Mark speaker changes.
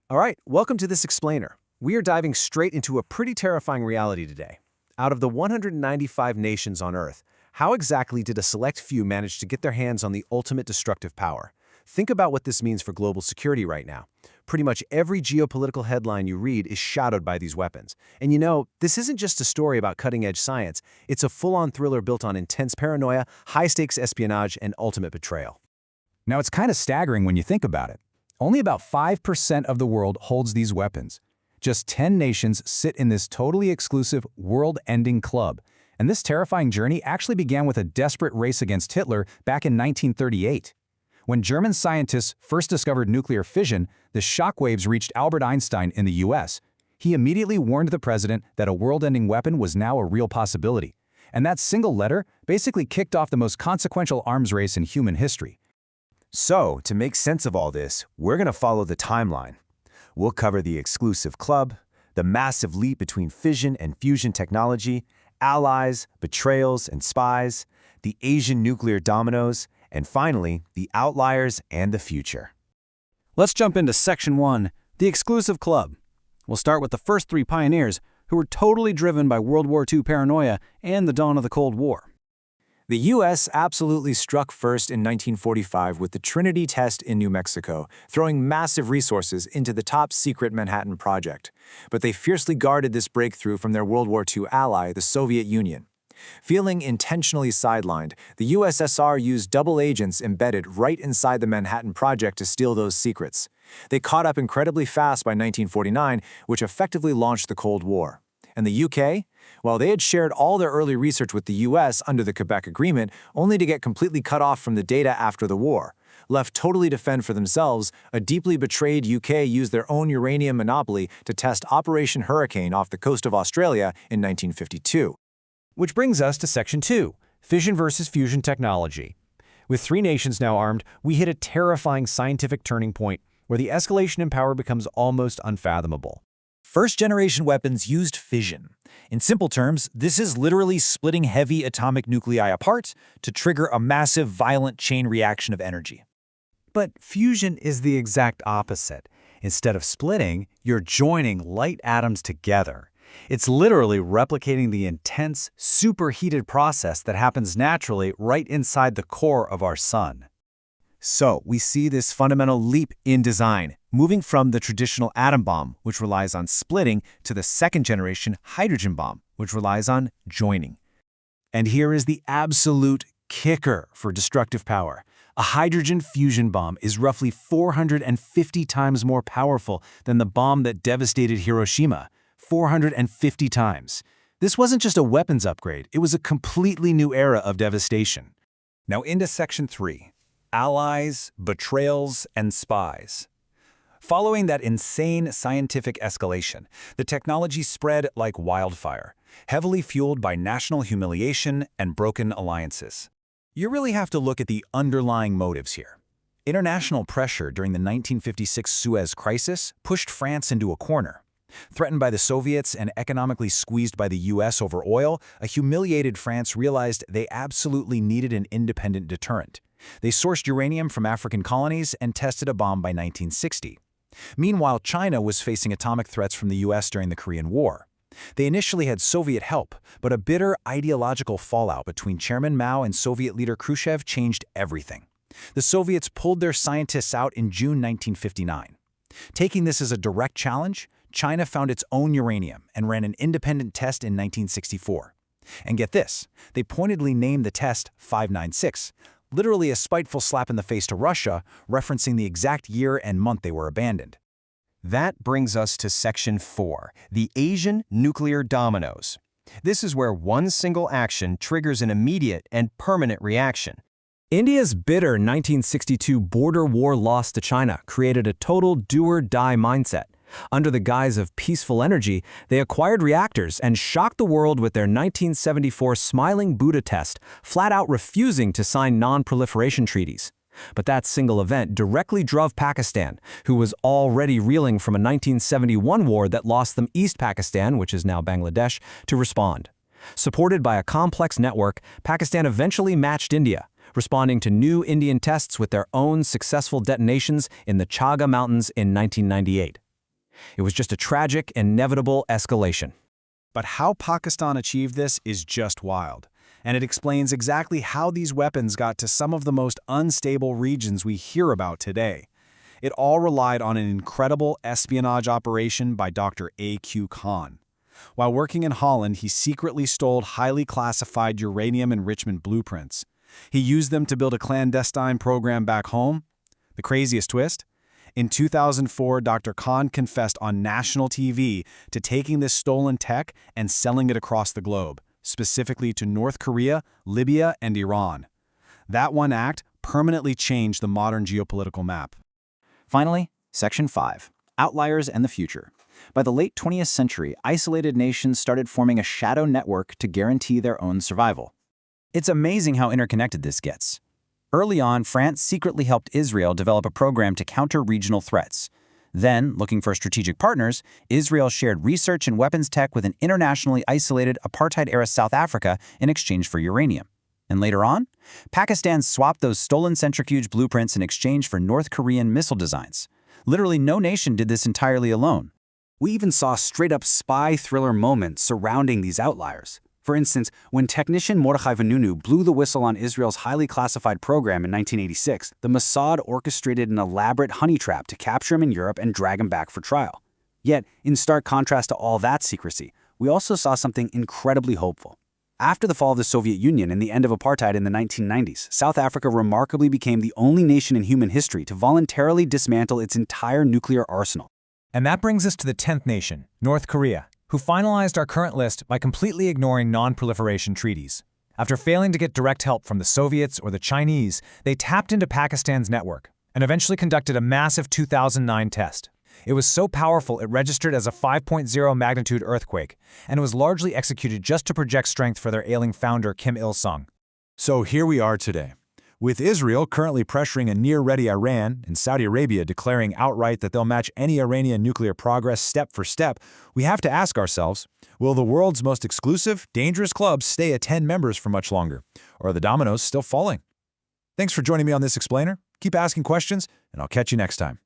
Speaker 1: All right, welcome to this explainer. We are diving straight into a pretty terrifying reality today. Out of the 195 nations on Earth, how exactly did a select few manage to get their hands on the ultimate destructive power? Think about what this means for global security right now. Pretty much every geopolitical headline you read is shadowed by these weapons. And you know, this isn't just a story about cutting-edge science, it's a full-on thriller built on intense paranoia, high-stakes espionage, and ultimate betrayal.
Speaker 2: Now, it's kind of staggering when you think about it. Only about 5% of the world holds these weapons. Just 10 nations sit in this totally exclusive, world-ending club. And this terrifying journey actually began with a desperate race against Hitler back in 1938. When German scientists first discovered nuclear fission, the shockwaves reached Albert Einstein in the US. He immediately warned the president that a world-ending weapon was now a real possibility. And that single letter basically kicked off the most consequential arms race in human history.
Speaker 1: So, to make sense of all this, we're going to follow the timeline. We'll cover the exclusive club, the massive leap between fission and fusion technology, allies, betrayals, and spies, the Asian nuclear dominoes, and finally, the outliers and the future. Let's jump into Section 1, the exclusive club. We'll start with the first three pioneers who were totally driven by World War II paranoia and the dawn of the Cold War. The U.S. absolutely struck first in 1945 with the Trinity test in New Mexico, throwing massive resources into the top-secret Manhattan Project. But they fiercely guarded this breakthrough from their World War II ally, the Soviet Union. Feeling intentionally sidelined, the USSR used double agents embedded right inside the Manhattan Project to steal those secrets. They caught up incredibly fast by 1949, which effectively launched the Cold War. And the UK? Well, they had shared all their early research with the US under the Quebec Agreement, only to get completely cut off from the data after the war. Left totally to fend for themselves, a deeply betrayed UK used their own uranium monopoly to test Operation Hurricane off the coast of Australia in 1952. Which brings us to Section 2, Fission versus Fusion Technology. With three nations now armed, we hit a terrifying scientific turning point where the escalation in power becomes almost unfathomable.
Speaker 3: First-generation weapons used fission. In simple terms, this is literally splitting heavy atomic nuclei apart to trigger a massive, violent chain reaction of energy.
Speaker 4: But fusion is the exact opposite. Instead of splitting, you're joining light atoms together. It's literally replicating the intense, superheated process that happens naturally right inside the core of our sun.
Speaker 1: So, we see this fundamental leap in design, moving from the traditional atom bomb, which relies on splitting, to the second-generation hydrogen bomb, which relies on joining. And here is the absolute kicker for destructive power. A hydrogen fusion bomb is roughly 450 times more powerful than the bomb that devastated Hiroshima. 450 times. This wasn't just a weapons upgrade, it was a completely new era of devastation.
Speaker 2: Now into Section 3. Allies, betrayals, and spies. Following that insane scientific escalation, the technology spread like wildfire, heavily fueled by national humiliation and broken alliances. You really have to look at the underlying motives here. International pressure during the 1956 Suez Crisis pushed France into a corner. Threatened by the Soviets and economically squeezed by the US over oil, a humiliated France realized they absolutely needed an independent deterrent. They sourced uranium from African colonies and tested a bomb by 1960. Meanwhile, China was facing atomic threats from the US during the Korean War. They initially had Soviet help, but a bitter ideological fallout between Chairman Mao and Soviet leader Khrushchev changed everything. The Soviets pulled their scientists out in June 1959. Taking this as a direct challenge, China found its own uranium and ran an independent test in 1964. And get this, they pointedly named the test 596, literally a spiteful slap in the face to Russia, referencing the exact year and month they were abandoned.
Speaker 1: That brings us to Section 4, the Asian nuclear dominoes. This is where one single action triggers an immediate and permanent reaction. India's bitter 1962 border war loss to China created a total do-or-die mindset. Under the guise of peaceful energy, they acquired reactors and shocked the world with their 1974 Smiling Buddha test, flat out refusing to sign non-proliferation treaties. But that single event directly drove Pakistan, who was already reeling from a 1971 war that lost them East Pakistan, which is now Bangladesh, to respond. Supported by a complex network, Pakistan eventually matched India, responding to new Indian tests with their own successful detonations in the Chaga Mountains in 1998.
Speaker 3: It was just a tragic, inevitable escalation.
Speaker 4: But how Pakistan achieved this is just wild, and it explains exactly how these weapons got to some of the most unstable regions we hear about today. It all relied on an incredible espionage operation by Dr. A.Q. Khan. While working in Holland, he secretly stole highly classified uranium enrichment blueprints. He used them to build a clandestine program back home. The craziest twist? In 2004, Dr. Khan confessed on national TV to taking this stolen tech and selling it across the globe, specifically to North Korea, Libya, and Iran. That one act permanently changed the modern geopolitical map.
Speaker 3: Finally, Section 5, Outliers and the Future. By the late 20th century, isolated nations started forming a shadow network to guarantee their own survival. It's amazing how interconnected this gets. Early on, France secretly helped Israel develop a program to counter regional threats. Then, looking for strategic partners, Israel shared research and weapons tech with an internationally isolated apartheid-era South Africa in exchange for uranium. And later on, Pakistan swapped those stolen centrifuge blueprints in exchange for North Korean missile designs. Literally no nation did this entirely alone.
Speaker 4: We even saw straight-up spy thriller moments surrounding these outliers. For instance, when technician Mordechai Vanunu blew the whistle on Israel's highly classified program in 1986, the Mossad orchestrated an elaborate honey trap to capture him in Europe and drag him back for trial. Yet, in stark contrast to all that secrecy, we also saw something incredibly hopeful. After the fall of the Soviet Union and the end of apartheid in the 1990s, South Africa remarkably became the only nation in human history to voluntarily dismantle its entire nuclear arsenal.
Speaker 2: And that brings us to the 10th nation, North Korea, who finalized our current list by completely ignoring non-proliferation treaties. After failing to get direct help from the Soviets or the Chinese, they tapped into Pakistan's network and eventually conducted a massive 2009 test. It was so powerful it registered as a 5.0 magnitude earthquake, and it was largely executed just to project strength for their ailing founder Kim Il-sung.
Speaker 5: So here we are today. With Israel currently pressuring a near-ready Iran and Saudi Arabia declaring outright that they'll match any Iranian nuclear progress step for step, we have to ask ourselves, will the world's most exclusive, dangerous club stay at 10 members for much longer? Or are the dominoes still falling? Thanks for joining me on this explainer. Keep asking questions, and I'll catch you next time.